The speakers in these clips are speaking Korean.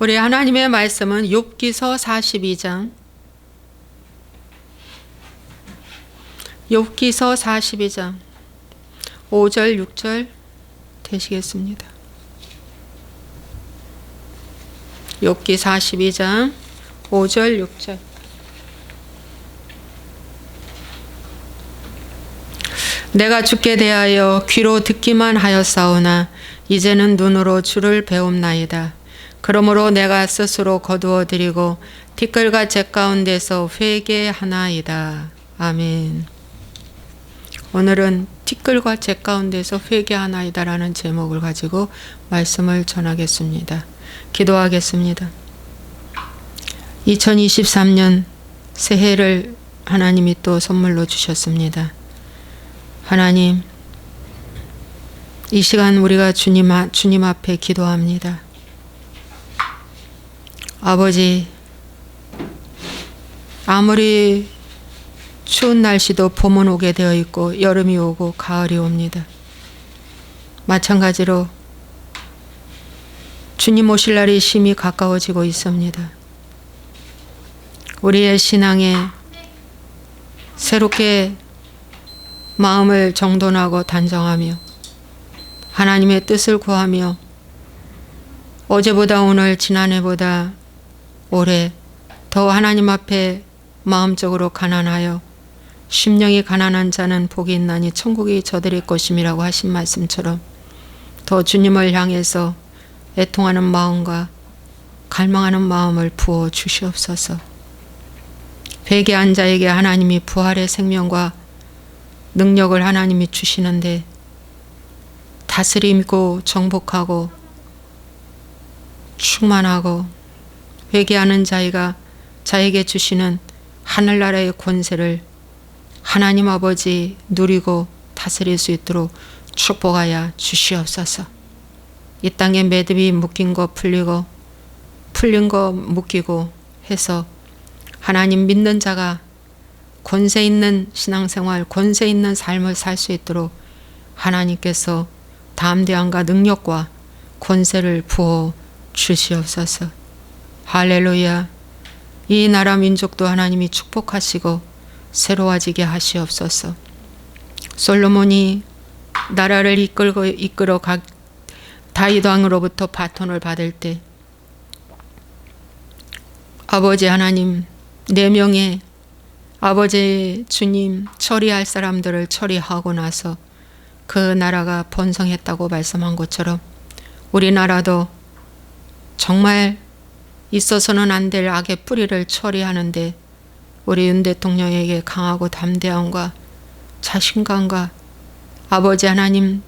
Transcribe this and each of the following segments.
우리 하나님의 말씀은 욥기서 42장 5절 6절 되시겠습니다. 욥기 42장 5절 6절. 내가 주께 대하여 귀로 듣기만 하였사오나 이제는 눈으로 주를 배움나이다. 그러므로 내가 스스로 거두어 드리고 티끌과 재 가운데서 회개하나이다. 아멘. 오늘은 티끌과 재 가운데서 회개하나이다 라는 제목을 가지고 말씀을 전하겠습니다. 기도하겠습니다. 2023년 새해를 하나님이 또 선물로 주셨습니다. 하나님, 이 시간 우리가 주님 앞에 기도합니다. 아버지, 아무리 추운 날씨도 봄은 오게 되어 있고 여름이 오고 가을이 옵니다. 마찬가지로 주님 오실 날이 심히 가까워지고 있습니다. 우리의 신앙에 새롭게 마음을 정돈하고 단정하며 하나님의 뜻을 구하며 어제보다 오늘, 지난해보다 올해 더 하나님 앞에 마음적으로 가난하여 심령이 가난한 자는 복이 있나니 천국이 저들의 것임이라고 하신 말씀처럼 더 주님을 향해서 애통하는 마음과 갈망하는 마음을 부어 주시옵소서. 회개한 자에게 하나님이 부활의 생명과 능력을 하나님이 주시는데 다스리고 정복하고 충만하고 회개하는 자에게 주시는 하늘나라의 권세를 하나님 아버지 누리고 다스릴 수 있도록 축복하여 주시옵소서. 이 땅에 매듭이 묶인 거 풀리고 풀린 거 묶이고 해서 하나님 믿는 자가 권세 있는 신앙생활, 권세 있는 삶을 살 수 있도록 하나님께서 담대함과 능력과 권세를 부어 주시옵소서. 할렐루야. 이 나라 민족도 하나님이 축복하시고 새로워지게 하시옵소서. 솔로몬이 나라를 이끌어 다윗 왕으로부터 바톤을 받을 때 아버지 하나님 4명의 아버지 주님 처리할 사람들을 처리하고 나서 그 나라가 번성했다고 말씀한 것처럼 우리나라도 정말 있어서는 안 될 악의 뿌리를 처리하는데 우리 윤 대통령에게 강하고 담대함과 자신감과 아버지 하나님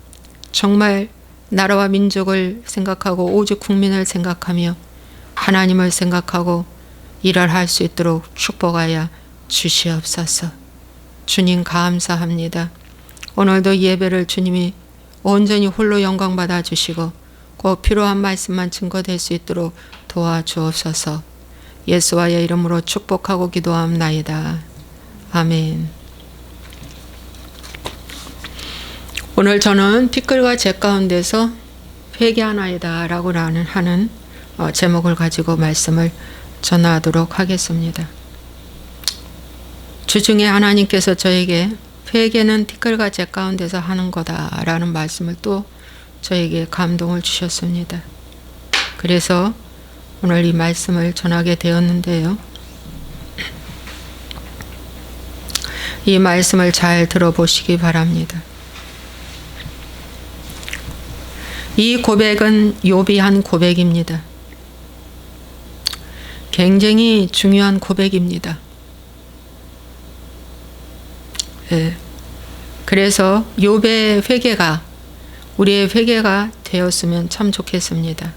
정말 나라와 민족을 생각하고 오직 국민을 생각하며 하나님을 생각하고 일을 할 수 있도록 축복하여 주시옵소서. 주님 감사합니다. 오늘도 예배를 주님이 온전히 홀로 영광 받아 주시고 꼭 필요한 말씀만 증거될 수 있도록 도와주옵소서. 예수와의 이름으로 축복하고 기도합나이다. 아멘. 오늘 저는 티끌과 재 가운데서 회개하나이다 라고 하는 제목을 가지고 말씀을 전하도록 하겠습니다. 주중에 하나님께서 저에게 회개는 티끌과 재 가운데서 하는 거다라는 말씀을 또 저에게 감동을 주셨습니다. 그래서 오늘 이 말씀을 전하게 되었는데요. 이 말씀을 잘 들어보시기 바랍니다. 이 고백은 욥이 한 고백입니다. 굉장히 중요한 고백입니다. 네. 그래서 욥의 회개가 우리의 회개가 되었으면 참 좋겠습니다.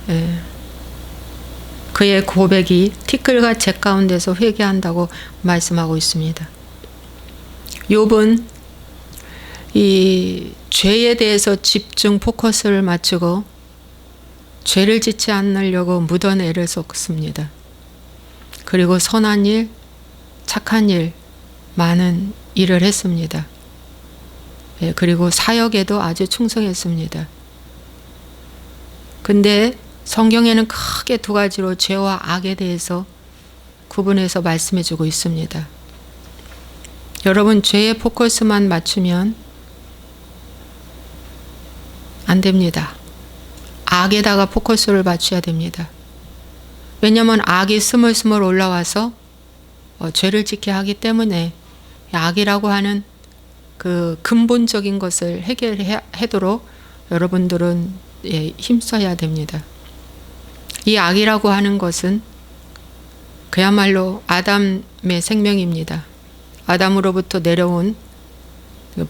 네. 그의 고백이 티끌과 재 가운데서 회개한다고 말씀하고 있습니다. 욥은 이 죄에 대해서 집중 포커스를 맞추고 죄를 짓지 않으려고 무던 애를 썼습니다. 그리고 선한 일, 착한 일, 많은 일을 했습니다. 그리고 사역에도 아주 충성했습니다. 근데 성경에는 크게 두 가지로 죄와 악에 대해서 구분해서 말씀해 주고 있습니다. 여러분, 죄에 포커스만 맞추면 안 됩니다. 악에다가 포커스를 맞춰야 됩니다. 왜냐하면 악이 스물스물 올라와서 죄를 짓게 하기 때문에 악이라고 하는 그 근본적인 것을 해결하도록 여러분들은 힘써야 됩니다. 이 악이라고 하는 것은 그야말로 아담의 생명입니다. 아담으로부터 내려온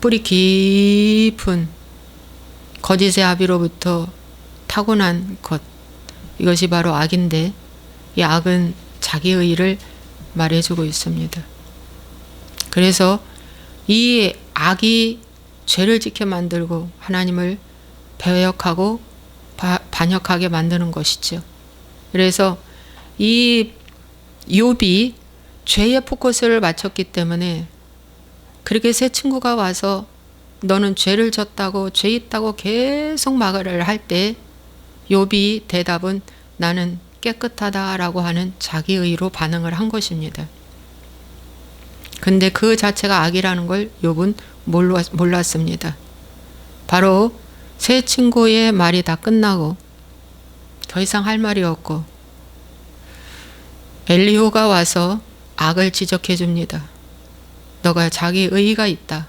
뿌리 깊은 거짓의 아비로부터 타고난 것, 이것이 바로 악인데, 이 악은 자기의 의를 말해주고 있습니다. 그래서 이 악이 죄를 짓게 만들고 하나님을 배역하고 반역하게 만드는 것이죠. 그래서 이 욥이 죄의 포커스를 맞췄기 때문에 그렇게 새 친구가 와서 너는 죄를 졌다고, 죄 있다고 계속 말을 할 때 욥이 대답은 나는 깨끗하다라고 하는 자기의로 반응을 한 것입니다. 근데 그 자체가 악이라는 걸 욥은 몰랐습니다. 바로 새 친구의 말이 다 끝나고 더 이상 할 말이 없고 엘리후가 와서 악을 지적해 줍니다. 너가 자기 의의가 있다.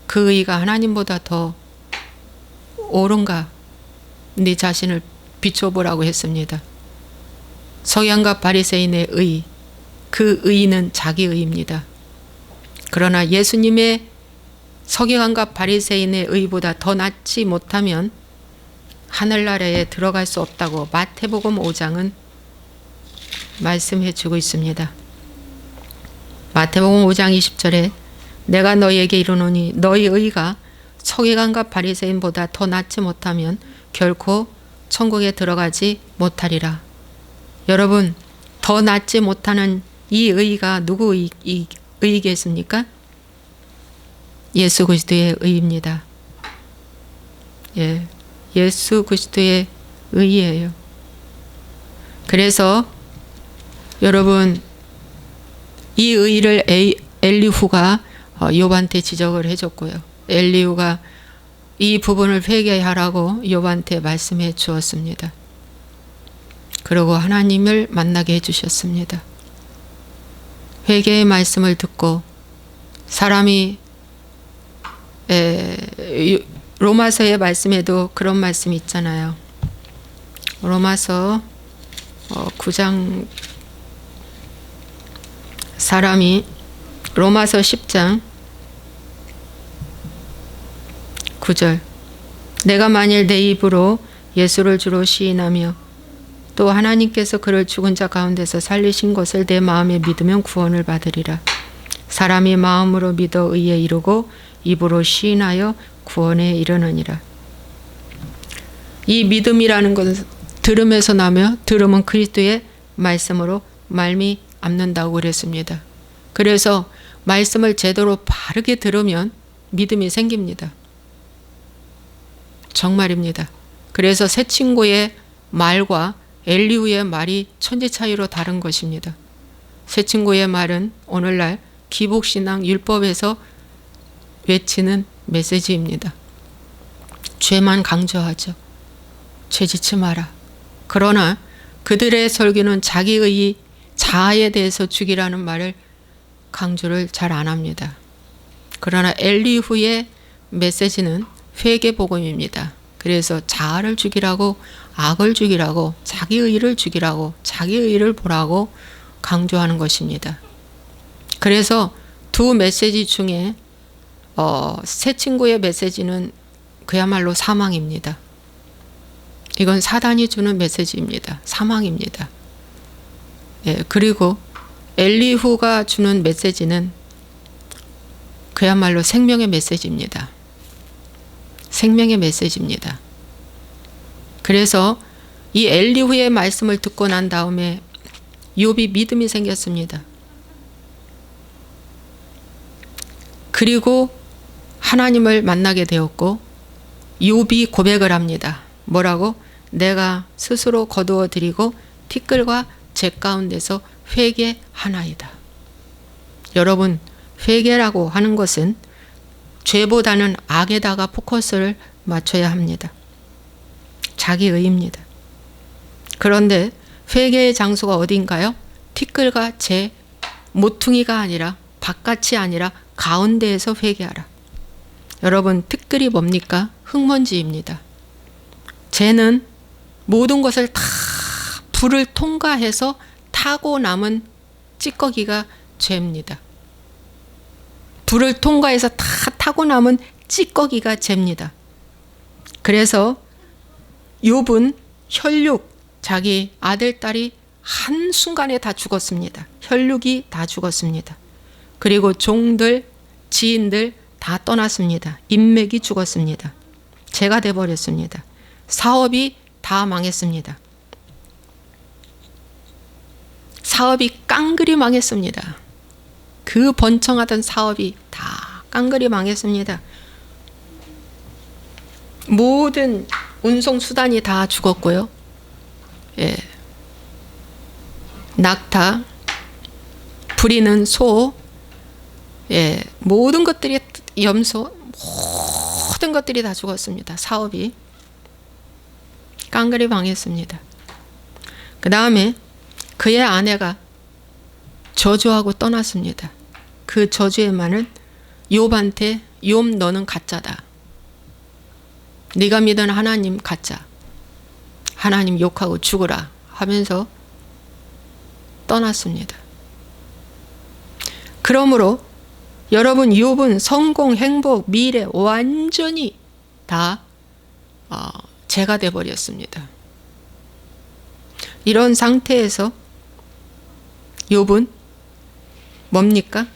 그 의의가 하나님보다 더 옳은가? 네 자신을 비춰보라고 했습니다. 서기관과 바리새인의 의, 그 의의는 자기 의입니다. 그러나 예수님의 서기관과 바리새인의 의보다 더 낫지 못하면 하늘나라에 들어갈 수 없다고 마태복음 5장은 말씀해 주고 있습니다. 마태복음 5장 20절에 내가 너희에게 이르노니 너희 의가 서기관과 바리새인보다 더 낫지 못하면 결코 천국에 들어가지 못하리라. 여러분, 더 낫지 못하는 이 의가 누구 의이겠습니까? 예수 그리스도의 의입니다. 예수 그리스도의 의예요. 그래서 여러분, 이 의를 엘리후가 욥한테 지적을 해줬고요. 엘리후가 이 부분을 회개하라고 욥한테 말씀해 주었습니다. 그리고 하나님을 만나게 해주셨습니다. 회개의 말씀을 듣고 사람이 로마서의 말씀에도 그런 말씀이 있잖아요. 로마서 9장 사람이 로마서 10장 9절 내가 만일 내 입으로 예수를 주로 시인하며 또 하나님께서 그를 죽은 자 가운데서 살리신 것을 내 마음에 믿으면 구원을 받으리라. 사람이 마음으로 믿어 의에 이르고 입으로 시인하여 구원에 이르느니라. 이 믿음이라는 것은 들음에서 나며 들음은 그리스도의 말씀으로 말미암는다고 그랬습니다. 그래서 말씀을 제대로 바르게 들으면 믿음이 생깁니다. 정말입니다. 그래서 새 친구의 말과 엘리후의 말이 천지 차이로 다른 것입니다. 새 친구의 말은 오늘날 기복신앙 율법에서 외치는 메시지입니다. 죄만 강조하죠. 죄 짓지 마라. 그러나 그들의 설교는 자기의 자아에 대해서 죽이라는 말을 강조를 잘 안 합니다. 그러나 엘리후의 메시지는 회개복음입니다. 그래서 자아를 죽이라고, 악을 죽이라고, 자기의를 죽이라고, 자기의를 보라고 강조하는 것입니다. 그래서 두 메시지 중에 새 친구의 메시지는 그야말로 사망입니다. 이건 사단이 주는 메시지입니다. 사망입니다. 그리고 엘리후가 주는 메시지는 그야말로 생명의 메시지입니다. 생명의 메시지입니다. 그래서 이 엘리후의 말씀을 듣고 난 다음에 욥이 믿음이 생겼습니다. 그리고 하나님을 만나게 되었고 욥이 고백을 합니다. 뭐라고? 내가 스스로 거두어 드리고 티끌과 재 가운데서 회개하나이다. 여러분, 회개라고 하는 것은 죄보다는 악에다가 포커스를 맞춰야 합니다. 자기의입니다. 그런데 회개의 장소가 어딘가요? 티끌과 재, 모퉁이가 아니라 바깥이 아니라 가운데에서 회개하라. 여러분, 티끌이 뭡니까? 흙먼지입니다. 재는 모든 것을 다 불을 통과해서 타고 남은 찌꺼기가 죄입니다. 불을 통과해서 다 타고 남은 찌꺼기가 죄입니다. 그래서 욥은 혈육, 자기 아들, 딸이 한순간에 다 죽었습니다. 혈육이 다 죽었습니다. 그리고 종들, 지인들 다 떠났습니다. 인맥이 죽었습니다. 죄가 돼버렸습니다. 사업이 다 망했습니다. 사업이 깡그리 망했습니다. 그 번창하던 사업이 다 깡그리 망했습니다. 모든 운송수단이 다 죽었고요. 예. 낙타, 부리는 소, 예. 모든 것들이, 염소, 모든 것들이 다 죽었습니다. 사업이 깡그리 망했습니다. 그 다음에 그의 아내가 저주하고 떠났습니다. 그 저주의 말은 욥한테 욥 너는 가짜다. 네가 믿은 하나님 가짜. 하나님 욕하고 죽으라 하면서 떠났습니다. 그러므로 여러분, 욥은 성공, 행복, 미래 완전히 다 죄가 돼버렸습니다. 이런 상태에서 욥은 뭡니까?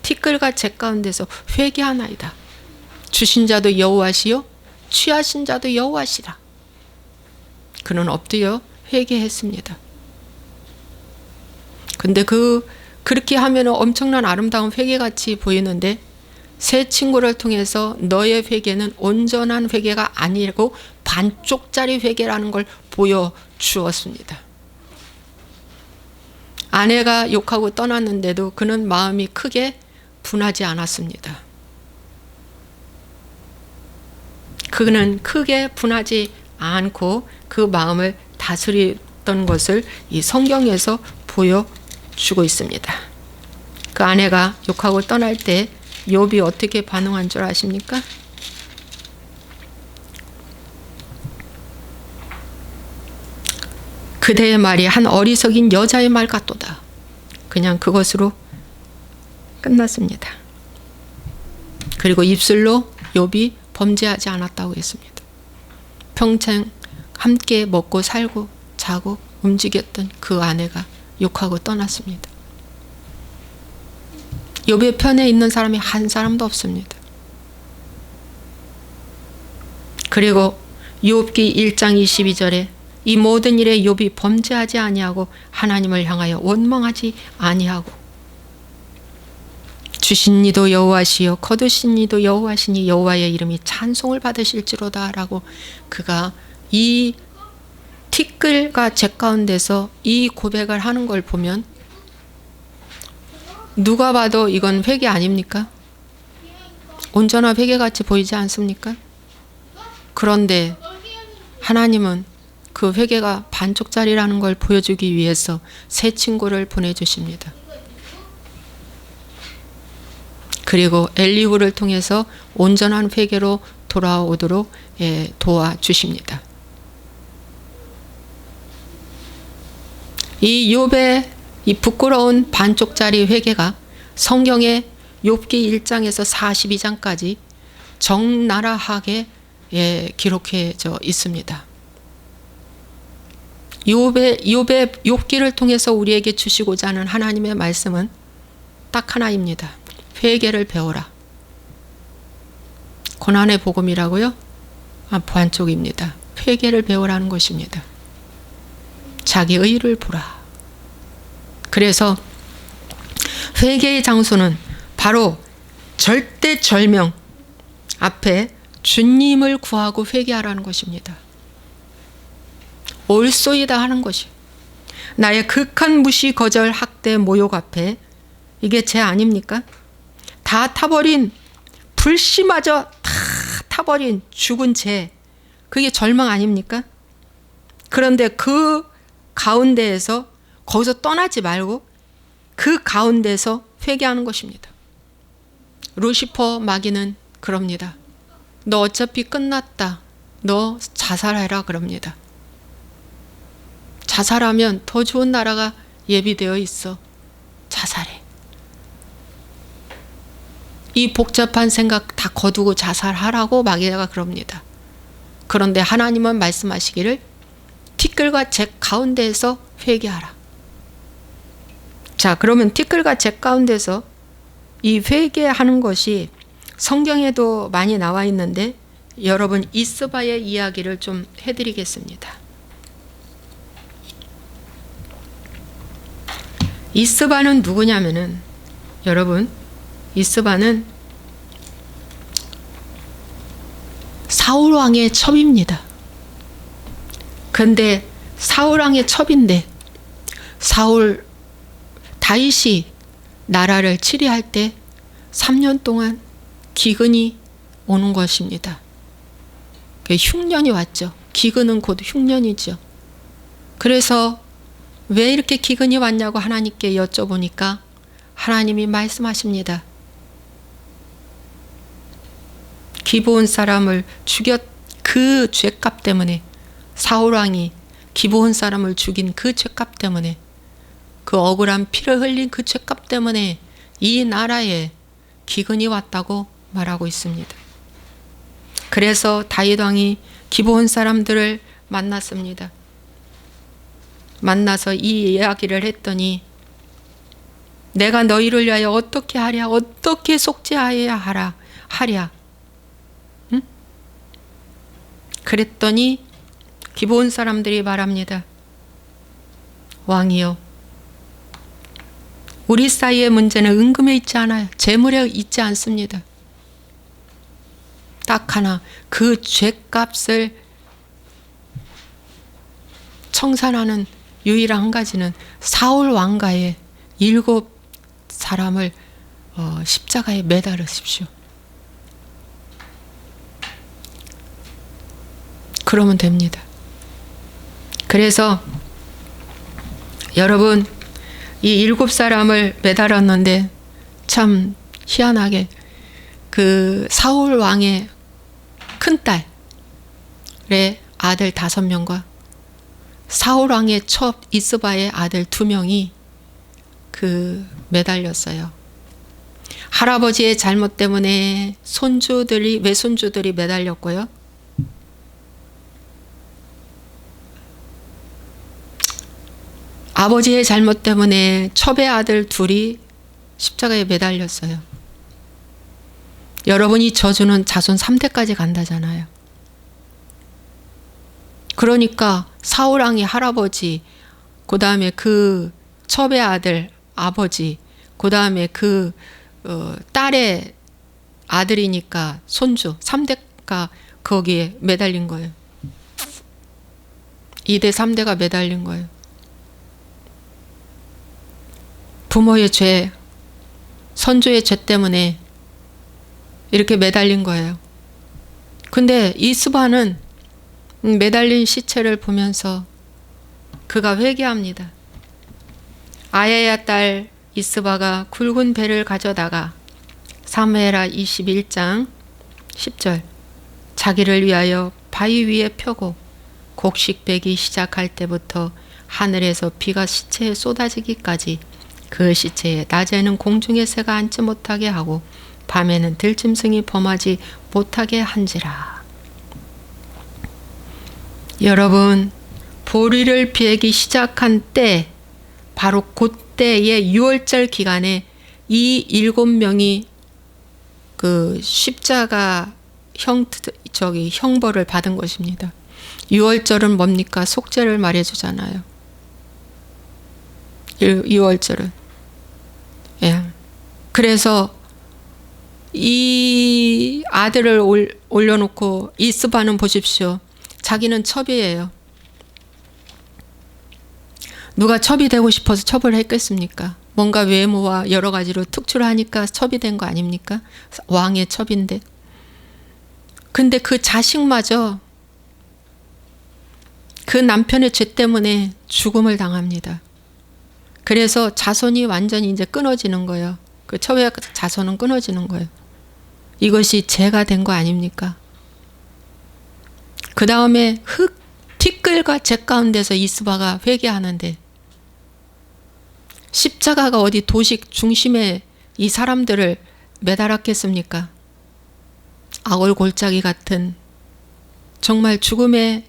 티끌과 재 가운데서 회개하나이다. 주신 자도 여호와시요 취하신 자도 여호와시라. 그는 엎드려 회개했습니다. 근데 그렇게 하면 엄청난 아름다운 회개같이 보이는데 새 친구를 통해서 너의 회개는 온전한 회개가 아니고 반쪽짜리 회개라는 걸 보여주었습니다. 아내가 욕하고 떠났는데도 그는 마음이 크게 분하지 않았습니다. 그는 크게 분하지 않고 그 마음을 다스리던 것을 이 성경에서 보여주고 있습니다. 그 아내가 욕하고 떠날 때 욥이 어떻게 반응한 줄 아십니까? 그대의 말이 한 어리석인 여자의 말 같도다. 그냥 그것으로 끝났습니다. 그리고 입술로 욥이 범죄하지 않았다고 했습니다. 평생 함께 먹고 살고 자고 움직였던 그 아내가 욕하고 떠났습니다. 욥의 편에 있는 사람이 한 사람도 없습니다. 그리고 욥기 1장 22절에 이 모든 일에 욥이 범죄하지 아니하고 하나님을 향하여 원망하지 아니하고 주신 이도 여호와시요 거두신 이도 여호와시니 여호와의 이름이 찬송을 받으실지로다 라고 그가 이 티끌과 재 가운데서 이 고백을 하는 걸 보면 누가 봐도 이건 회개 아닙니까? 온전한 회개같이 보이지 않습니까? 그런데 하나님은 그 회개가 반쪽짜리라는 걸 보여주기 위해서 새 친구를 보내주십니다. 그리고 엘리후를 통해서 온전한 회개로 돌아오도록 도와주십니다. 이 욥의 이 부끄러운 반쪽짜리 회개가 성경의 욥기 1장에서 42장까지 적나라하게 기록해져 있습니다. 욥의 욥기를 통해서 우리에게 주시고자 하는 하나님의 말씀은 딱 하나입니다. 회개를 배워라. 고난의 복음이라고요? 반쪽입니다. 회개를 배우라는 것입니다. 자기 의를 보라. 그래서 회개의 장소는 바로 절대절명 앞에 주님을 구하고 회개하라는 것입니다. 옳소이다 하는 것이. 나의 극한 무시, 거절, 학대, 모욕 앞에 이게 죄 아닙니까? 다 타버린, 불씨마저 다 타버린 죽은 죄, 그게 절망 아닙니까? 그런데 그 가운데에서, 거기서 떠나지 말고 그 가운데서 회개하는 것입니다. 루시퍼 마귀는 그럽니다. 너 어차피 끝났다. 너 자살해라 그럽니다. 자살하면 더 좋은 나라가 예비되어 있어. 자살해. 이 복잡한 생각 다 거두고 자살하라고 마귀가 그럽니다. 그런데 하나님은 말씀하시기를 티끌과 잭 가운데에서 회개하라. 자, 그러면 티끌과 잭 가운데서 이 회개하는 것이 성경에도 많이 나와 있는데 여러분 이스바의 이야기를 좀 해드리겠습니다. 이스바는 누구냐면은, 여러분, 이스바는 사울 왕의 첩입니다. 근데 사울 왕의 첩인데 다윗이 나라를 치리할 때 3년 동안 기근이 오는 것입니다. 흉년이 왔죠. 기근은 곧 흉년이죠. 그래서 왜 이렇게 기근이 왔냐고 하나님께 여쭤보니까 하나님이 말씀하십니다. 기브온 사람을 죽였, 그 죄값 때문에, 사울왕이 기브온 사람을 죽인 그 죄값 때문에, 그 억울한 피를 흘린 그 죄값 때문에 이 나라에 기근이 왔다고 말하고 있습니다. 그래서 다윗 왕이 기브온 사람들을 만났습니다. 만나서 이 이야기를 했더니 내가 너희를 위하여 어떻게 하랴, 어떻게 속죄하여야 하랴. 응? 그랬더니 기브온 사람들이 말합니다. 왕이여, 우리 사이의 문제는 은금에 있지 않아요. 재물에 있지 않습니다. 딱 하나, 그 죄값을 청산하는 유일한 한 가지는 사울 왕가의 7 사람을 십자가에 매달으십시오. 그러면 됩니다. 그래서 여러분, 이 7 사람을 매달았는데 참 희한하게 그 사울 왕의 큰딸의 아들 5명과 사울 왕의 첩 이스바의 아들 2명이 그 매달렸어요. 할아버지의 잘못 때문에 외손주들이 매달렸고요. 아버지의 잘못 때문에 첩의 아들 2이 십자가에 매달렸어요. 여러분이 저주는 자손 3대까지 간다잖아요. 그러니까 사울왕의 할아버지, 그 다음에 그 첩의 아들 아버지, 그 다음에 그 딸의 아들이니까 손주 3대가 거기에 매달린 거예요. 2대 3대가 매달린 거예요. 부모의 죄, 선조의 죄 때문에 이렇게 매달린 거예요. 근데 이스바는 매달린 시체를 보면서 그가 회개합니다. 아야야 딸 이스바가 굵은 배를 가져다가 사무엘하 21장 10절 자기를 위하여 바위 위에 펴고 곡식배기 시작할 때부터 하늘에서 비가 시체에 쏟아지기까지 그 시체에 낮에는 공중의 새가 앉지 못하게 하고 밤에는 들짐승이 범하지 못하게 한지라. 여러분, 보리를 베기 시작한 때, 바로 그때의 6월절 기간에 이 7명이 그 십자가 형벌을 받은 것입니다. 6월절은 뭡니까? 속죄를 말해주잖아요. 6월절은. 예. 그래서 이 아들을 올려놓고 이스바는 보십시오. 자기는 첩이에요. 누가 첩이 되고 싶어서 첩을 했겠습니까? 뭔가 외모와 여러 가지로 특출하니까 첩이 된 거 아닙니까? 왕의 첩인데. 근데 그 자식마저 그 남편의 죄 때문에 죽음을 당합니다. 그래서 자손이 완전히 이제 끊어지는 거예요. 그 첩의 자손은 끊어지는 거예요. 이것이 죄가 된 거 아닙니까? 그 다음에 티끌과 재 가운데서 이스바가 회개하는데, 십자가가 어디 도시 중심에 이 사람들을 매달았겠습니까? 아골 골짜기 같은 정말 죽음의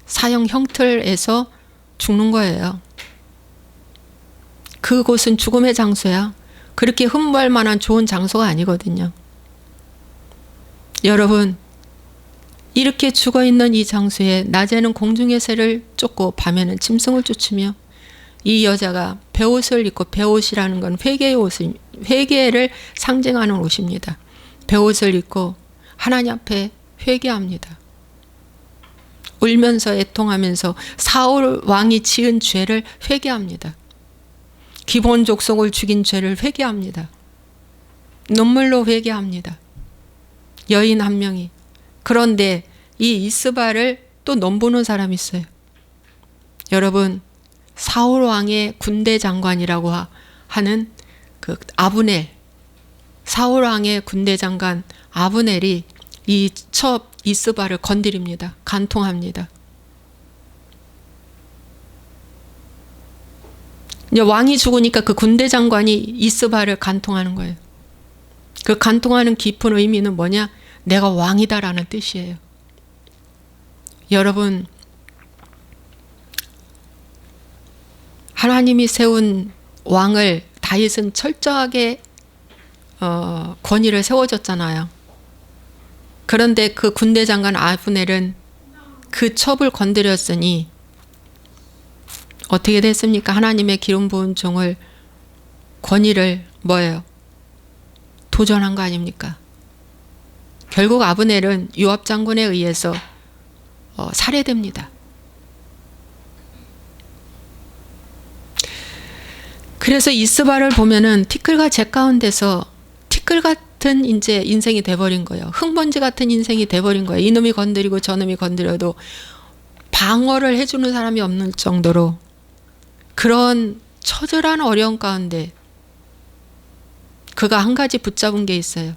사형 형틀에서 죽는 거예요. 그곳은 죽음의 장소야. 그렇게 흠모할 만한 좋은 장소가 아니거든요. 여러분, 이렇게 죽어있는 이 장소에 낮에는 공중의 새를 쫓고 밤에는 짐승을 쫓으며, 이 여자가 베옷을 입고, 베옷이라는 건 회개의 옷을, 회개를 상징하는 옷입니다. 베옷을 입고 하나님 앞에 회개합니다. 울면서 애통하면서 사울 왕이 지은 죄를 회개합니다. 기본 족속을 죽인 죄를 회개합니다. 눈물로 회개합니다. 여인 한 명이. 그런데 이 이스바를 또 넘보는 사람이 있어요. 여러분, 사울 왕의 군대 장관이라고 하는 그 아브넬, 사울 왕의 군대 장관 아브넬이 이 첩 이스바를 건드립니다. 간통합니다. 이제 왕이 죽으니까 그 군대 장관이 이스바를 간통하는 거예요. 그 간통하는 깊은 의미는 뭐냐? 내가 왕이다라는 뜻이에요. 여러분, 하나님이 세운 왕을 다윗은 철저하게 권위를 세워줬잖아요. 그런데 그 군대 장관 아브넬은 그 첩을 건드렸으니 어떻게 됐습니까? 하나님의 기름 부은 종을, 권위를 뭐예요? 도전한 거 아닙니까? 결국 아브넬은 요압 장군에 의해서 살해됩니다. 그래서 이스바를 보면은 티끌과 재 가운데서 티끌 같은 이제 인생이 돼버린 거예요. 흙먼지 같은 인생이 돼버린 거예요. 이놈이 건드리고 저놈이 건드려도 방어를 해주는 사람이 없는 정도로 그런 처절한 어려움 가운데 그가 한 가지 붙잡은 게 있어요.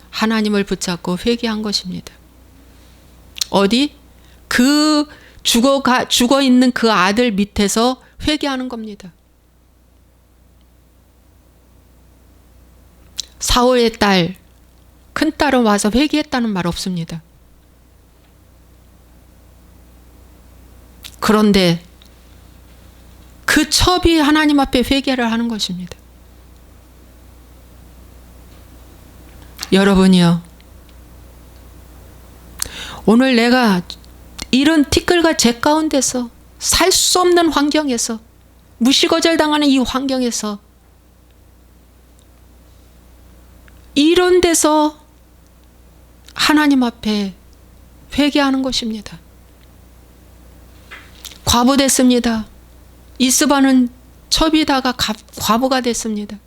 하나님을 붙잡고 회개한 것입니다. 어디? 그 죽어 있는 그 아들 밑에서 회개하는 겁니다. 사울의 딸, 큰 딸은 와서 회개했다는 말 없습니다. 그런데 그 첩이 하나님 앞에 회개를 하는 것입니다. 여러분이요, 오늘 내가 이런 티끌과 재 가운데서 살 수 없는 환경에서, 무시거절당하는 이 환경에서, 이런 데서 하나님 앞에 회개하는 것입니다. 과부 됐습니다. 이스바는 첩이다가 과부가 됐습니다.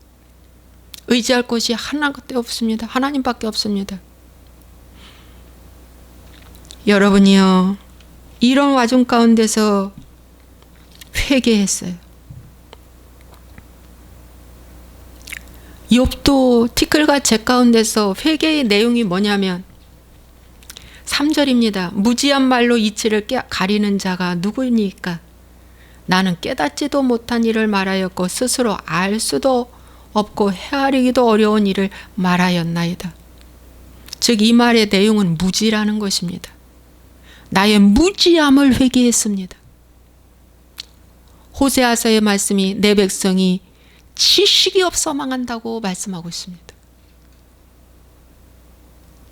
의지할 곳이 하나밖에 없습니다. 하나님밖에 없습니다. 여러분이요, 이런 와중 가운데서 회개했어요. 욥도 티끌과 재 가운데서 회개의 내용이 뭐냐면 3절입니다. 무지한 말로 이치를 가리는 자가 누구니까? 나는 깨닫지도 못한 일을 말하였고 스스로 알 수도 없고 헤아리기도 어려운 일을 말하였나이다. 즉 이 말의 내용은 무지라는 것입니다. 나의 무지함을 회개했습니다. 호세아서의 말씀이 내 백성이 지식이 없어 망한다고 말씀하고 있습니다.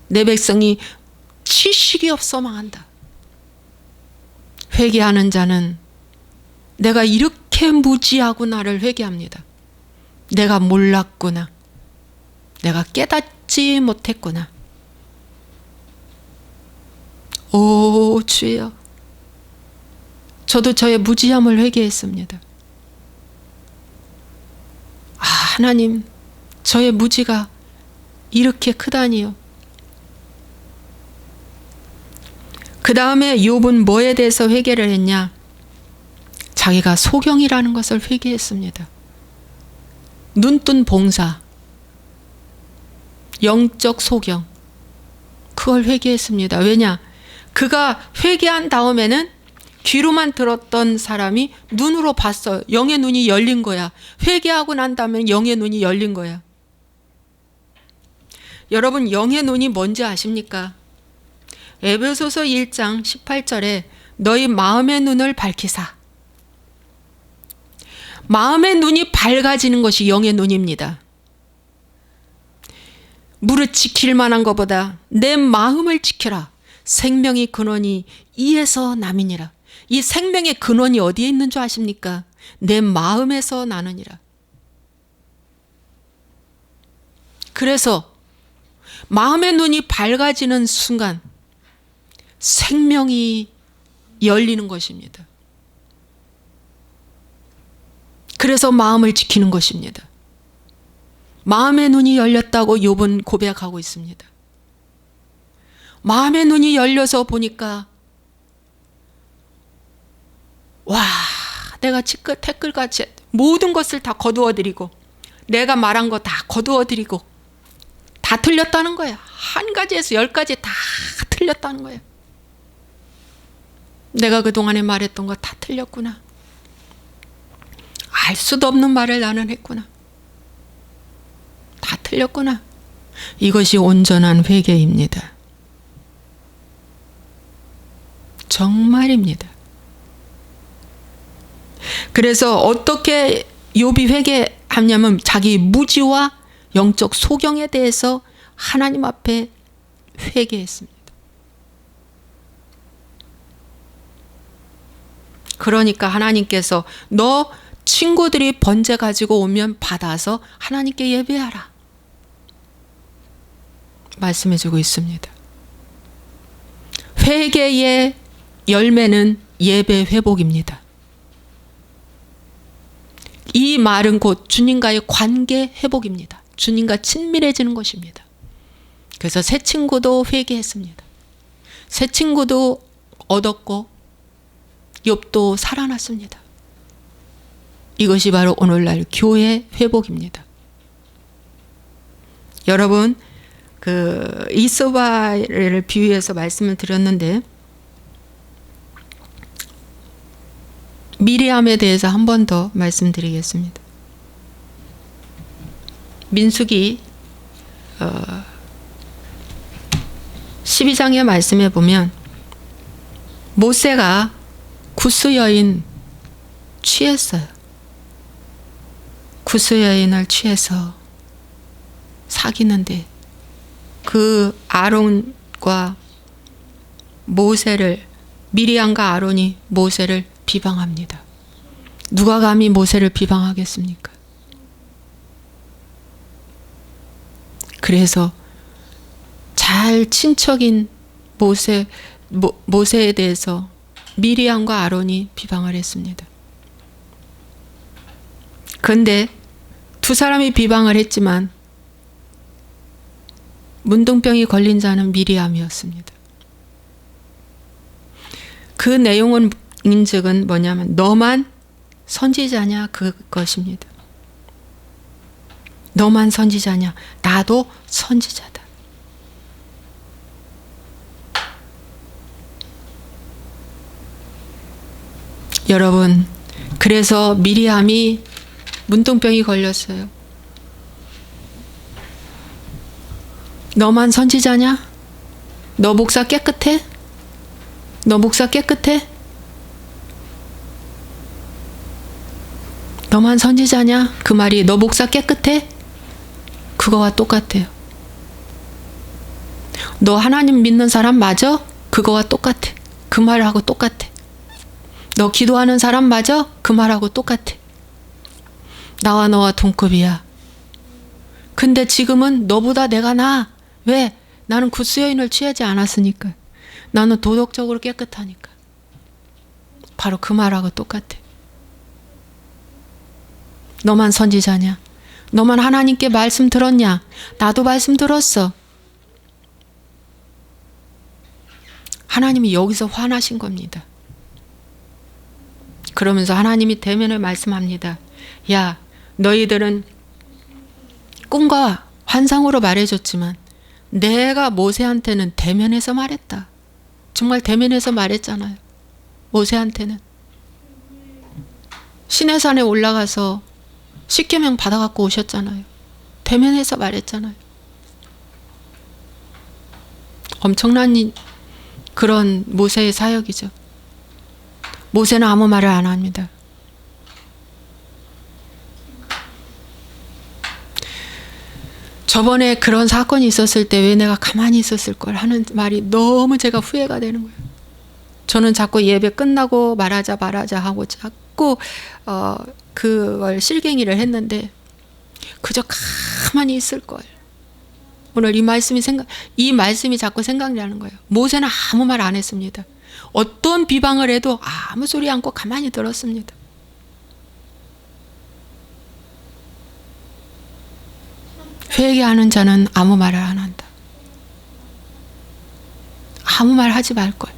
내 백성이 지식이 없어 망한다. 회개하는 자는 내가 이렇게 무지하구나를 회개합니다. 내가 몰랐구나. 내가 깨닫지 못했구나. 오 주여, 저도 저의 무지함을 회개했습니다. 하나님, 저의 무지가 이렇게 크다니요. 그 다음에 욥은 뭐에 대해서 회개를 했냐? 자기가 소경이라는 것을 회개했습니다. 눈뜬 봉사, 영적 소경, 그걸 회개했습니다. 왜냐? 그가 회개한 다음에는 귀로만 들었던 사람이 눈으로 봤어요. 영의 눈이 열린 거야. 회개하고 난 다음에 영의 눈이 열린 거야. 여러분, 영의 눈이 뭔지 아십니까? 에베소서 1장 18절에 너희 마음의 눈을 밝히사. 마음의 눈이 밝아지는 것이 영의 눈입니다. 무릇 지킬 만한 것보다 내 마음을 지켜라. 생명의 근원이 이에서 남이니라. 이 생명의 근원이 어디에 있는 줄 아십니까? 내 마음에서 나느니라. 그래서 마음의 눈이 밝아지는 순간 생명이 열리는 것입니다. 그래서 마음을 지키는 것입니다. 마음의 눈이 열렸다고 욥은 고백하고 있습니다. 마음의 눈이 열려서 보니까 와, 내가 태클같이 모든 것을 다 거두어드리고 내가 말한 거 다 거두어드리고 다 틀렸다는 거야. 한 가지에서 10가지 다 틀렸다는 거야. 내가 그동안에 말했던 거 다 틀렸구나. 알 수도 없는 말을 나는 했구나. 다 틀렸구나. 이것이 온전한 회개입니다. 정말입니다. 그래서 어떻게 욥이 회개하냐면 자기 무지와 영적 소경에 대해서 하나님 앞에 회개했습니다. 그러니까 하나님께서 너 친구들이 번제 가지고 오면 받아서 하나님께 예배하라 말씀해주고 있습니다. 회개의 열매는 예배 회복입니다. 이 말은 곧 주님과의 관계 회복입니다. 주님과 친밀해지는 것입니다. 그래서 새 친구도 회개했습니다. 새 친구도 얻었고 욥도 살아났습니다. 이것이 바로 오늘날 교회 회복입니다. 여러분, 그 이소바를 비유해서 말씀을 드렸는데 미리암에 대해서 한 번 더 말씀드리겠습니다. 민수기 12장의 말씀에 보면 모세가 구스 여인 취했어요. 구스 여인을 취해서 사귀는데 그 아론과 모세를, 미리암과 아론이 모세를 비방합니다. 누가 감히 모세를 비방하겠습니까? 그래서 잘 친척인 모세에 대해서 미리암과 아론이 비방을 했습니다. 그런데 두 사람이 비방을 했지만 문둥병이 걸린 자는 미리암이었습니다. 그 내용은 인즉은 뭐냐면 너만 선지자냐 그것입니다. 너만 선지자냐, 나도 선지자다. 여러분, 그래서 미리암이 문둥병이 걸렸어요. 너만 선지자냐? 너 목사 깨끗해? 너 목사 깨끗해? 너만 선지자냐? 그 말이 너 목사 깨끗해? 그거와 똑같아요. 너 하나님 믿는 사람 맞아? 그거와 똑같아. 그 말하고 똑같아. 너 기도하는 사람 맞아? 그 말하고 똑같아. 나와 너와 동급이야. 근데 지금은 너보다 내가 나아. 왜? 나는 구스 여인을 취하지 않았으니까. 나는 도덕적으로 깨끗하니까. 바로 그 말하고 똑같아. 너만 선지자냐? 너만 하나님께 말씀 들었냐? 나도 말씀 들었어. 하나님이 여기서 화나신 겁니다. 그러면서 하나님이 대면을 말씀합니다. 야, 너희들은 꿈과 환상으로 말해줬지만 내가 모세한테는 대면해서 말했다. 정말 대면해서 말했잖아요. 모세한테는. 시내산에 올라가서 십계명 받아갖고 오셨잖아요. 대면해서 말했잖아요. 엄청난 그런 모세의 사역이죠. 모세는 아무 말을 안 합니다. 저번에 그런 사건이 있었을 때 왜 내가 가만히 있었을 걸 하는 말이 너무 제가 후회가 되는 거예요. 저는 자꾸 예배 끝나고 말하자 하고 자꾸 그걸 실갱이를 했는데 그저 가만히 있을 걸. 오늘 이 말씀이 자꾸 생각이 나는 거예요. 모세는 아무 말 안 했습니다. 어떤 비방을 해도 아무 소리 않고 가만히 들었습니다. 회개하는 자는 아무 말을 안 한다. 아무 말 하지 말걸.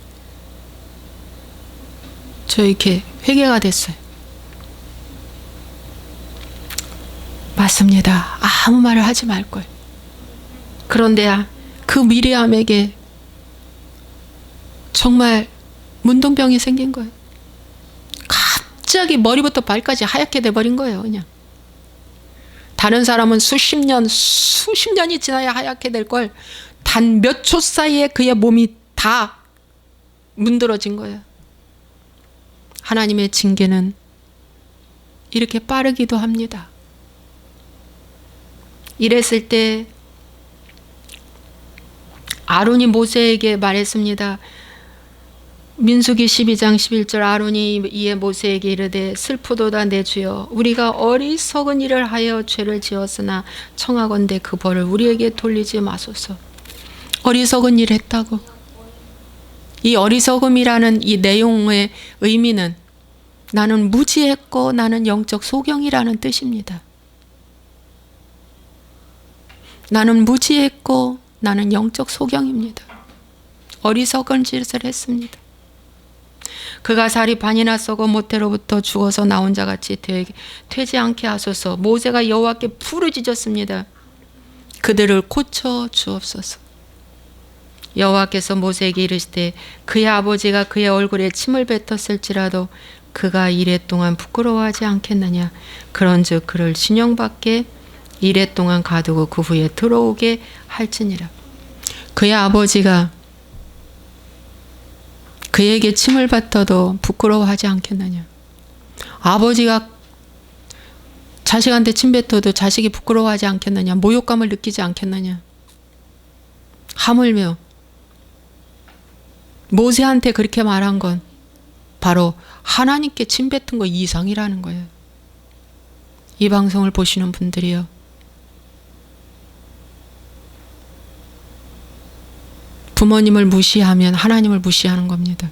저 이렇게 회개가 됐어요. 맞습니다. 아무 말을 하지 말걸. 그런데 그 미리암에게 정말 문둥병이 생긴 거예요. 갑자기 머리부터 발까지 하얗게 돼버린 거예요. 그냥. 다른 사람은 수십 년이 지나야 하얗게 될 걸 단 몇 초 사이에 그의 몸이 다 문드러진 거예요. 하나님의 징계는 이렇게 빠르기도 합니다. 이랬을 때 아론이 모세에게 말했습니다. 민수기 12장 11절 아론이 이에 모세에게 이르되 슬프도다 내 주여 우리가 어리석은 일을 하여 죄를 지었으나 청하건대 그 벌을 우리에게 돌리지 마소서. 어리석은 일 했다고. 이 어리석음이라는 이 내용의 의미는 나는 무지했고 나는 영적 소경이라는 뜻입니다. 나는 무지했고 나는 영적 소경입니다. 어리석은 짓을 했습니다. 그가 살이 반이나 썩어 모태로부터 죽어서 나온 자같이 되지 않게 하소서. 모세가 여호와께 부르짖었습니다. 그들을 고쳐 주옵소서. 여호와께서 모세에게 이르시되 그의 아버지가 그의 얼굴에 침을 뱉었을지라도 그가 이래 동안 부끄러워하지 않겠느냐. 그런즉 그를 진영 밖에 이래 동안 가두고 그 후에 들어오게 할지니라. 그의 아버지가 그에게 침을 뱉어도 부끄러워하지 않겠느냐. 아버지가 자식한테 침 뱉어도 자식이 부끄러워하지 않겠느냐. 모욕감을 느끼지 않겠느냐. 하물며 모세한테 그렇게 말한 건 바로 하나님께 침 뱉은 거 이상이라는 거예요. 이 방송을 보시는 분들이요. 부모님을 무시하면 하나님을 무시하는 겁니다.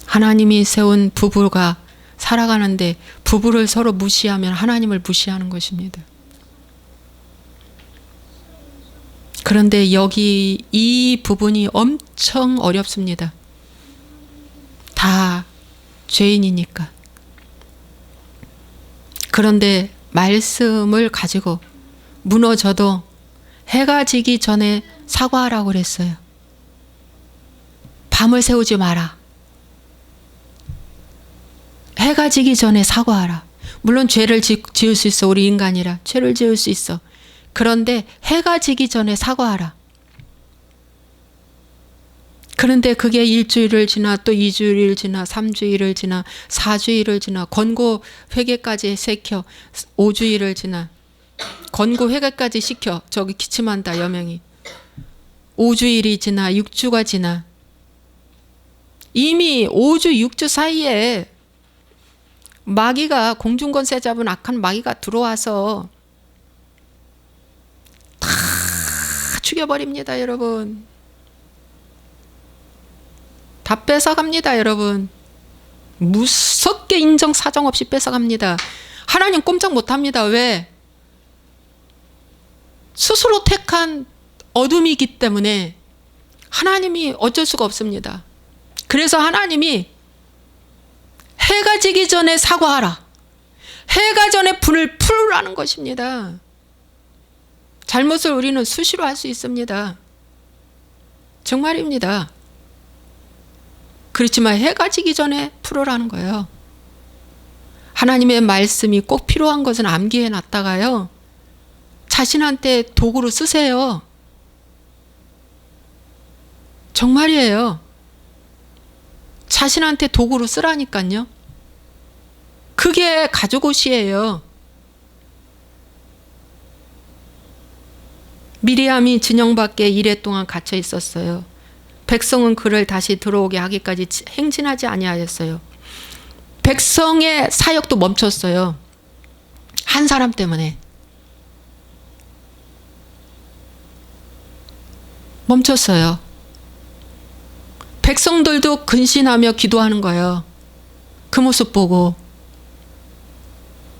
하나님이 세운 부부가 살아가는데 부부를 서로 무시하면 하나님을 무시하는 것입니다. 그런데 여기 이 부분이 엄청 어렵습니다. 다 죄인이니까. 그런데 말씀을 가지고 무너져도 해가 지기 전에 사과하라고 그랬어요. 밤을 새우지 마라. 해가 지기 전에 사과하라. 물론 죄를 지을 수 있어. 우리 인간이라 죄를 지을 수 있어. 그런데 해가 지기 전에 사과하라. 그런데 그게 일주일을 지나 또 2주일을 지나 3주일을 지나 4주일을 지나 권고 회개까지 시켜 5주일을 지나 권고 회개까지 시켜 저기 기침한다 여명이 5주일이 지나 6주가 지나 이미 5주 6주 사이에 마귀가 공중권세 잡은 악한 마귀가 들어와서 다 죽여버립니다. 여러분. 다 뺏어갑니다. 여러분. 무섭게 인정사정 없이 뺏어갑니다. 하나님 꼼짝 못합니다. 왜? 스스로 택한 어둠이기 때문에 하나님이 어쩔 수가 없습니다. 그래서 하나님이 해가 지기 전에 사과하라. 해가 전에 분을 풀으라는 것입니다. 잘못을 우리는 수시로 할 수 있습니다. 정말입니다. 그렇지만 해가 지기 전에 풀으라는 거예요. 하나님의 말씀이 꼭 필요한 것은 암기해 놨다가요, 자신한테 도구로 쓰세요. 정말이에요. 자신한테 도구로 쓰라니까요. 그게 가죽옷이에요. 미리암이 진영 밖에 이레 동안 갇혀 있었어요. 백성은 그를 다시 들어오게 하기까지 행진하지 아니하였어요. 백성의 사역도 멈췄어요. 한 사람 때문에. 멈췄어요. 백성들도 근신하며 기도하는 거예요. 그 모습 보고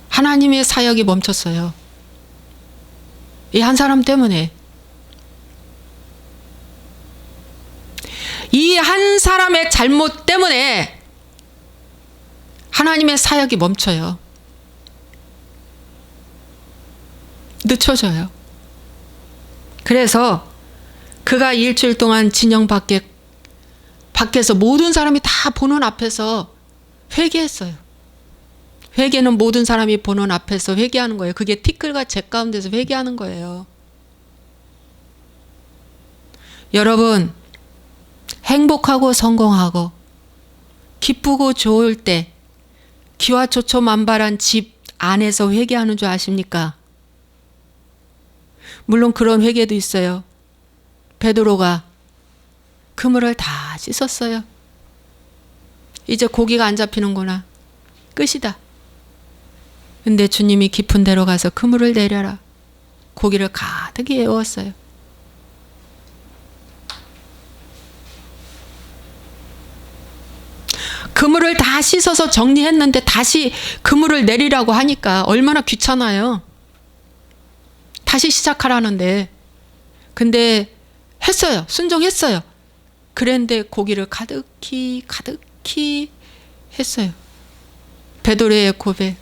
하나님의 사역이 멈췄어요. 이 한 사람 때문에. 이 한 사람의 잘못 때문에 하나님의 사역이 멈춰요. 늦춰져요. 그래서 그가 일주일 동안 진영 밖에서 모든 사람이 다 보는 앞에서 회개했어요. 회개는 모든 사람이 보는 앞에서 회개하는 거예요. 그게 티끌과 재 가운데서 회개하는 거예요. 여러분, 행복하고 성공하고 기쁘고 좋을 때 기와초초만발한 집 안에서 회개하는 줄 아십니까? 물론 그런 회개도 있어요. 베드로가 그물을 다 씻었어요. 이제 고기가 안 잡히는구나. 끝이다. 근데 주님이 깊은 데로 가서 그물을 내려라. 고기를 가득히 에웠어요. 그물을 다 씻어서 정리했는데 다시 그물을 내리라고 하니까 얼마나 귀찮아요. 다시 시작하라는데. 근데 했어요. 순종했어요. 그런데 고기를 가득히 했어요. 베드로의 고백.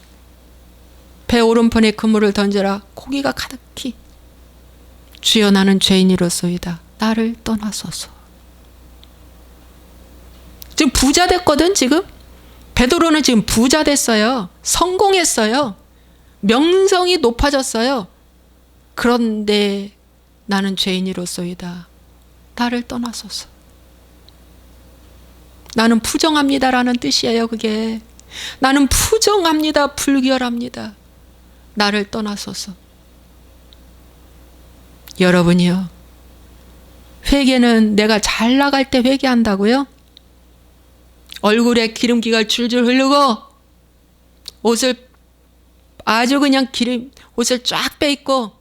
배 오른편에 그물을 던져라. 고기가 가득히. 주여 나는 죄인이로소이다. 나를 떠나소서. 지금 부자 됐거든. 지금 베드로는 지금 부자 됐어요. 성공했어요. 명성이 높아졌어요. 그런데 나는 죄인이로소이다. 나를 떠나소서. 나는 부정합니다라는 뜻이에요. 그게 나는 부정합니다. 불결합니다. 나를 떠나소서. 여러분이요, 회개는 내가 잘 나갈 때 회개한다고요? 얼굴에 기름기가 줄줄 흐르고 옷을 아주 그냥 옷을 쫙 빼입고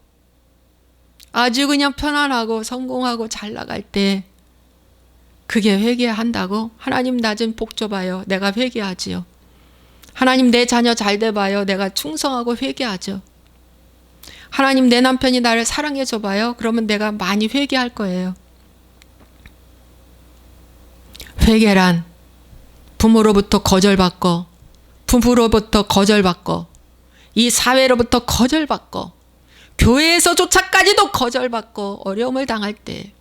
아주 그냥 편안하고 성공하고 잘 나갈 때 그게 회개한다고? 하나님 나 좀 복 줘봐요. 내가 회개하지요. 하나님 내 자녀 잘 돼봐요. 내가 충성하고 회개하죠. 하나님 내 남편이 나를 사랑해 줘봐요. 그러면 내가 많이 회개할 거예요. 회개란 부모로부터 거절받고, 부부로부터 거절받고, 이 사회로부터 거절받고, 교회에서조차까지도 거절받고 어려움을 당할 때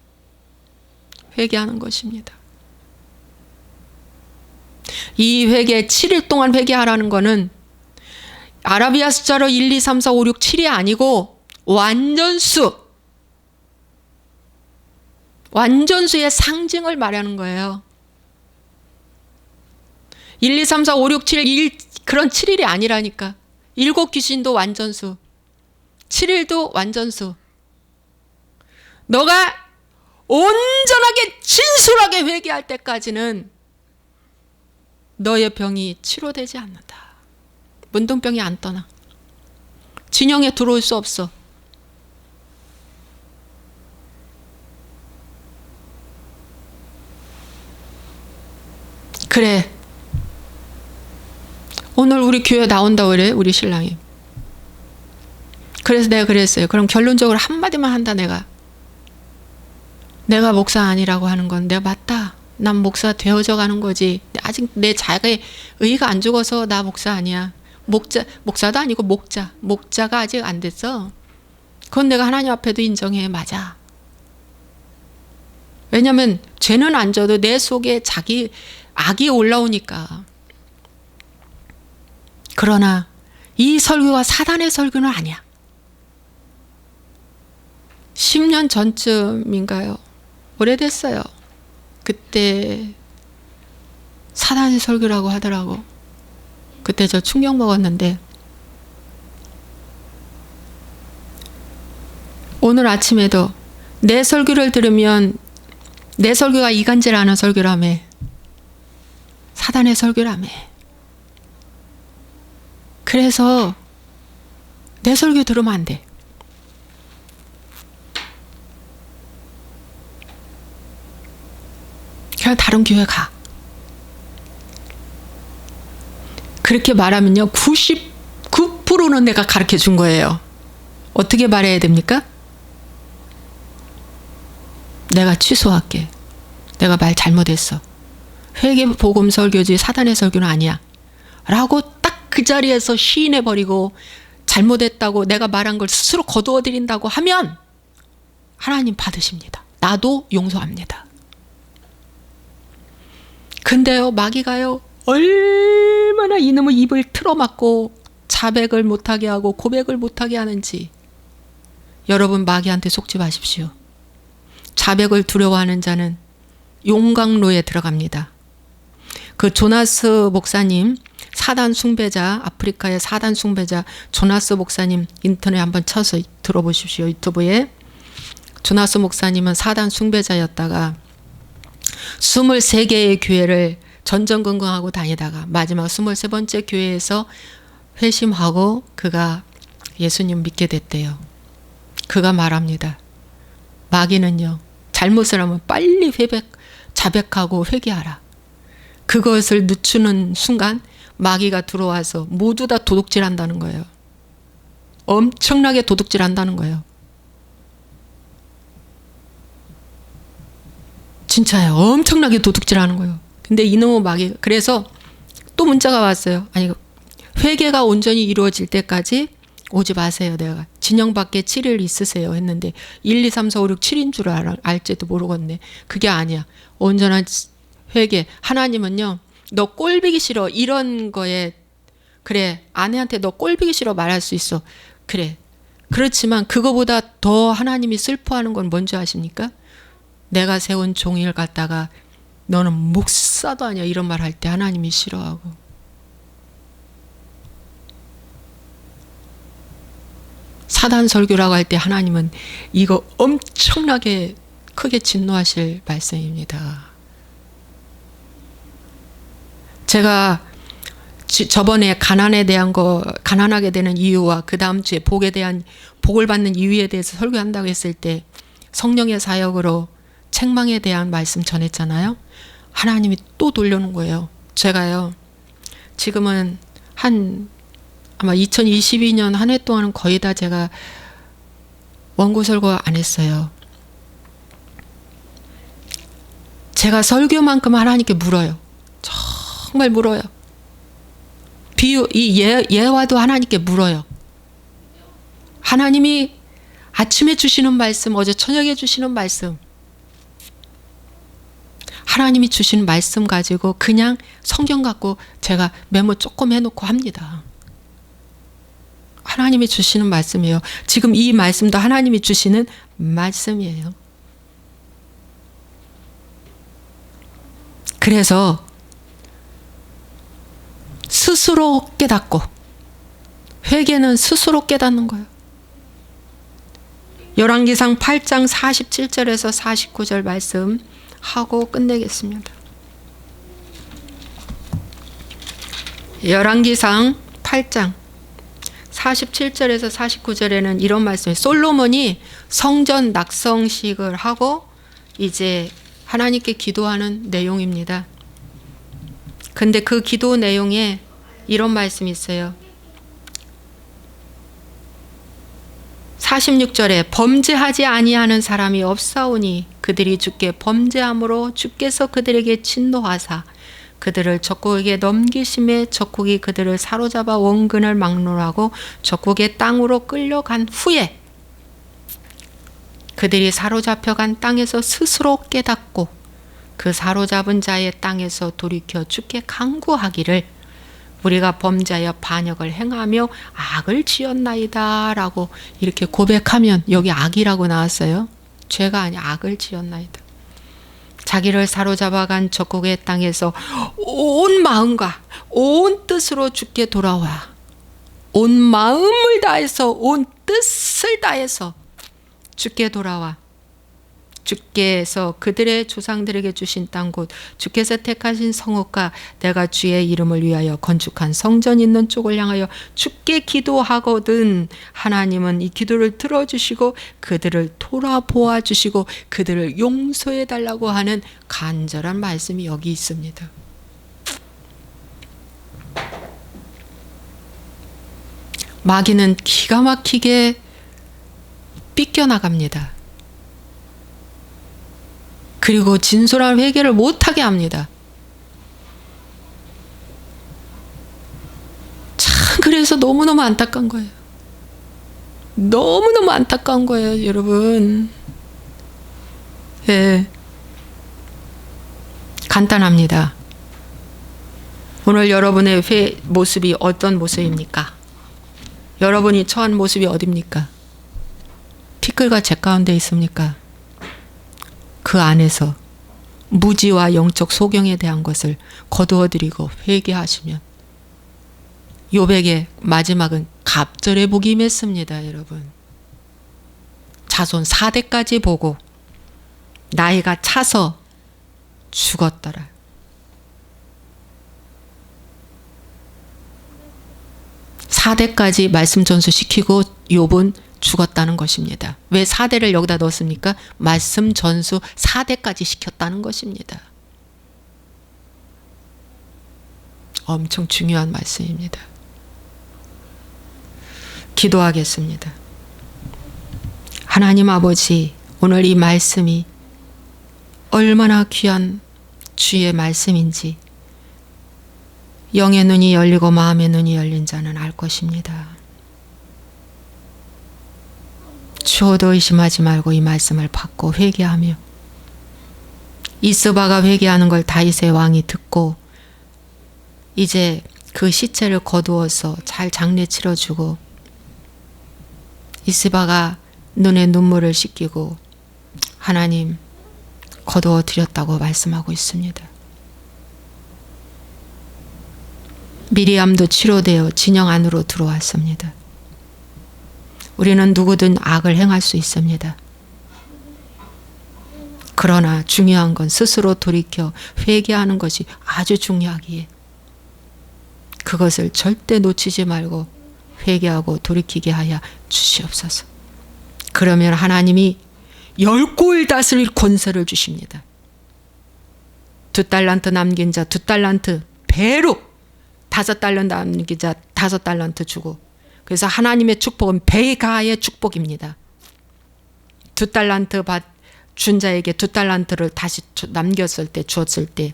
회개하는 것입니다. 이 회개 7일 동안 회개하라는 것은 아라비아 숫자로 1, 2, 3, 4, 5, 6, 7이 아니고 완전수의 상징을 말하는 거예요. 1, 2, 3, 4, 5, 6, 7 그런 7일이 아니라니까. 7 귀신도 완전수, 7일도 완전수. 너가 온전하게 진솔하게 회개할 때까지는 너의 병이 치료되지 않는다. 문둥병이 안 떠나. 진영에 들어올 수 없어. 그래, 오늘 우리 교회 나온다 그래, 우리 신랑이. 그래서 내가 그랬어요. 그럼 결론적으로 한마디만 한다. 내가 목사 아니라고 하는 건 내가 맞다. 난 목사 되어져 가는 거지. 아직 내 자의 의가 안 죽어서 나 목사 아니야. 목사도 아니고 목자가 아직 안 됐어. 그건 내가 하나님 앞에도 인정해. 맞아. 왜냐면 죄는 안 져도 내 속에 자기 악이 올라오니까. 그러나 이 설교가 사단의 설교는 아니야. 10년 전쯤인가요? 오래됐어요. 그때 사단의 설교라고 하더라고. 그때 저 충격 먹었는데 오늘 아침에도 내 설교를 들으면 내 설교가 이간질하는 설교라며. 사단의 설교라며. 그래서 내 설교 들으면 안 돼. 그냥 다른 교회 가. 그렇게 말하면요 99%는 내가 가르쳐 준 거예요. 어떻게 말해야 됩니까? 내가 취소할게. 내가 말 잘못했어. 회개 복음 설교지 사단의 설교는 아니야. 라고 딱 그 자리에서 시인해버리고 잘못했다고 내가 말한 걸 스스로 거두어드린다고 하면 하나님 받으십니다. 나도 용서합니다. 근데요 마귀가요 얼마나 이놈의 입을 틀어막고 자백을 못하게 하고 고백을 못하게 하는지. 여러분 마귀한테 속지 마십시오. 자백을 두려워하는 자는 용광로에 들어갑니다. 그 조나스 목사님, 사단 숭배자, 아프리카의 사단 숭배자 조나스 목사님 인터넷 한번 쳐서 들어보십시오. 유튜브에. 조나스 목사님은 사단 숭배자였다가 23개의 교회를 전전긍긍하고 다니다가 마지막 23번째 교회에서 회심하고 그가 예수님 믿게 됐대요. 그가 말합니다. 마귀는요 잘못을 하면 빨리 자백하고 회개하라. 그것을 늦추는 순간 마귀가 들어와서 모두 다 도둑질한다는 거예요. 엄청나게 도둑질한다는 거예요. 진짜요. 엄청나게 도둑질하는 거예요. 근데 이놈의 마귀. 그래서 또 문자가 왔어요. 아니 회개가 온전히 이루어질 때까지 오지 마세요. 내가 진영 밖에 7일 있으세요 했는데 1, 2, 3, 4, 5, 6, 7인 줄 알지도 모르겠네. 그게 아니야. 온전한 회개. 하나님은요 너 꼴보기 싫어 이런 거에 그래 아내한테 너 꼴보기 싫어 말할 수 있어. 그래. 그렇지만 그거보다 더 하나님이 슬퍼하는 건 뭔지 아십니까? 내가 세운 종일 갖다가 너는 목사도 아니야 이런 말 할 때 하나님이 싫어하고. 사단 설교라고 할 때 하나님은 이거 엄청나게 크게 진노하실 말씀입니다. 제가 저번에 가난하게 되는 이유와 그 다음 주에 복을 받는 이유에 대해서 설교한다고 했을 때 성령의 사역으로 책망에 대한 말씀 전했잖아요. 하나님이 또 돌려놓은 거예요. 제가요 지금은 아마 2022년 한 해 동안은 거의 다 제가 원고 설교 안 했어요. 제가 설교만큼 하나님께 물어요. 정말 물어요. 이 예화도 하나님께 물어요. 하나님이 아침에 주시는 말씀, 어제 저녁에 주시는 말씀, 하나님이 주시는 말씀 가지고 그냥 성경 갖고 제가 메모 조금 해놓고 합니다. 하나님이 주시는 말씀이에요. 지금 이 말씀도 하나님이 주시는 말씀이에요. 그래서 스스로 깨닫고 회개는 스스로 깨닫는 거예요. 열왕기상 8장 47절에서 49절 말씀 하고 끝내겠습니다. 열왕기상 8장 47절에서 49절에는 이런 말씀이에요. 솔로몬이 성전 낙성식을 하고 이제 하나님께 기도하는 내용입니다. 근데 그 기도 내용에 이런 말씀이 있어요. 46절에 범죄하지 아니하는 사람이 없사오니 그들이 주께 범죄함으로 주께서 그들에게 진노하사 그들을 적국에게 넘기심에 적국이 그들을 사로잡아 원근을 막론하고 적국의 땅으로 끌려간 후에 그들이 사로잡혀간 땅에서 스스로 깨닫고 그 사로잡은 자의 땅에서 돌이켜 주께 간구하기를 우리가 범죄하여 반역을 행하며 악을 지었나이다 라고 이렇게 고백하면, 여기 악이라고 나왔어요. 죄가 아니 악을 지었나이다. 자기를 사로잡아간 적국의 땅에서 온 마음과 온 뜻으로 주께 돌아와 온 마음을 다해서 온 뜻을 다해서 주께 돌아와 주께서 그들의 조상들에게 주신 땅 곧 주께서 택하신 성읍과 내가 주의 이름을 위하여 건축한 성전 있는 쪽을 향하여 주께 기도하거든 하나님은 이 기도를 들어주시고 그들을 돌아보아 주시고 그들을 용서해 달라고 하는 간절한 말씀이 여기 있습니다. 마귀는 기가 막히게 삐껴나갑니다. 그리고 진솔한 회개를 못하게 합니다. 참 그래서 너무너무 안타까운 거예요. 너무너무 안타까운 거예요, 여러분. 예. 간단합니다. 오늘 여러분의 모습이 어떤 모습입니까? 여러분이 처한 모습이 어디입니까? 피클과 재 가운데 있습니까? 그 안에서 무지와 영적 소경에 대한 것을 거두어드리고 회개하시면 욥에게 마지막은 갑절의 복이 임했습니다. 여러분, 자손 4대까지 보고 나이가 차서 죽었더라. (4대까지) 말씀 전수시키고 욥은 죽었다는 것입니다. 왜 4대를 여기다 넣었습니까? 말씀 전수 4대까지 시켰다는 것입니다. 엄청 중요한 말씀입니다. 기도하겠습니다. 하나님 아버지, 오늘 이 말씀이 얼마나 귀한 주의 말씀인지 영의 눈이 열리고 마음의 눈이 열린 자는 알 것입니다. 추호도 의심하지 말고 이 말씀을 받고 회개하며 이스바가 회개하는 걸 다윗의 왕이 듣고 이제 그 시체를 거두어서 잘 장례 치러주고 이스바가 눈에 눈물을 씻기고 하나님 거두어 드렸다고 말씀하고 있습니다. 미리암도 치료되어 진영 안으로 들어왔습니다. 우리는 누구든 악을 행할 수 있습니다. 그러나 중요한 건 스스로 돌이켜 회개하는 것이 아주 중요하기에 그것을 절대 놓치지 말고 회개하고 돌이키게 하여 주시옵소서. 그러면 하나님이 10골 다스릴 권세를 주십니다. 2달란트 남긴 자 2달란트 배로, 5달란트 남긴 자 5달란트 주고, 그래서 하나님의 축복은 배가의 축복입니다. 2달란트 준 자에게 2달란트를 다시 남겼을 때, 주었을 때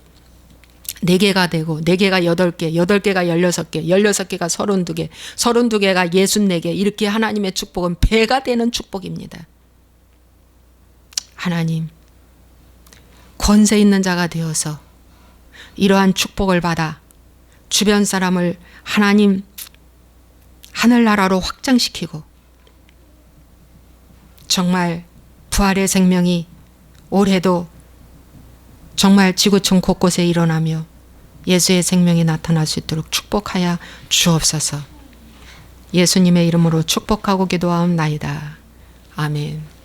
4개가 되고 4개가 8개, 8개가 16개, 16개가 32개, 32개가 64개, 이렇게 하나님의 축복은 배가 되는 축복입니다. 하나님, 권세 있는 자가 되어서 이러한 축복을 받아 주변 사람을 하나님 하늘나라로 확장시키고 정말 부활의 생명이 올해도 정말 지구촌 곳곳에 일어나며 예수의 생명이 나타날 수 있도록 축복하여 주옵소서. 예수님의 이름으로 축복하고 기도하옵나이다. 아멘.